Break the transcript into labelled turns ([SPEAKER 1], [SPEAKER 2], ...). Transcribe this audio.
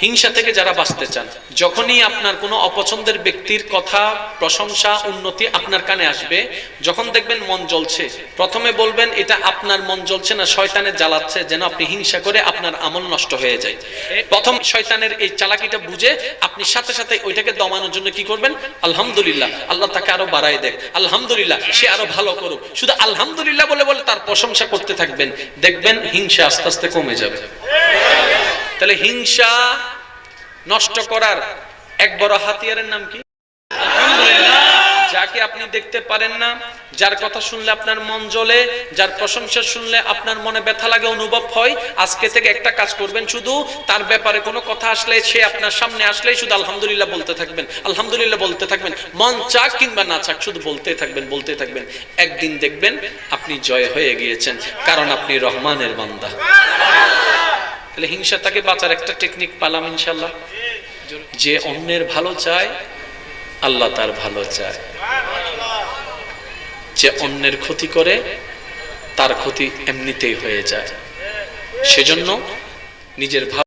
[SPEAKER 1] হিংসা থেকে যারা বাঁচতে চান, যখনই আপনার কোনো অপছন্দের ব্যক্তির কথা, প্রশংসা, উন্নতি আপনার কানে আসবে, যখন দেখবেন মন জ্বলছে, প্রথমে বলবেন এটা আপনার মন জ্বলছে না, শয়তানে জ্বালাচ্ছে যেন আপনি হিংসা করে আপনার আমল নষ্ট হয়ে যায়। প্রথম শয়তানের এই চালাকিটা বুঝে আপনি সাথে সাথে ওইটাকে দমানোর জন্য কি করবেন? আলহামদুলিল্লাহ, আল্লাহ তাকে আরো বাড়ায় দেখ, আলহামদুলিল্লাহ সে আরো ভালো করুক, শুধু আলহামদুলিল্লাহ বলে বলে তার প্রশংসা করতে থাকবেন, দেখবেন হিংসা আস্তে আস্তে কমে যাবে। তাহলে হিংসা নষ্ট করার এক বড় হাতিয়ারের নাম কি? আলহামদুলিল্লাহ। যাকে আপনি দেখতে পারেন না, যার কথা শুনলে আপনার মন জ্বলে, যার প্রশংসা শুনলে আপনার মনে ব্যথা লাগে, অনুভব হয়, আজকে থেকে একটা কাজ করবেন, শুধু তার ব্যাপারে কোনো কথা আসলে, সে আপনার সামনে আসলেই শুধু আলহামদুলিল্লাহ বলতে থাকবেন, আলহামদুলিল্লাহ বলতে থাকবেন, মন চাক কিংবা না চাক শুধু বলতে থাকবেন, বলতে থাকবেন। একদিন দেখবেন আপনি জয় হয়ে গিয়েছেন, কারণ আপনি রহমানের বান্দা। তাহলে হিংসা থেকে বাঁচার একটা টেকনিক পালাম ইনশাআল্লাহ। যে অন্যের ভালো চায় আল্লাহ তার ভালো চায়, যে অন্যের ক্ষতি করে তার ক্ষতি এমনিতেই হয়ে যায়। সেজন্য নিজের ভালো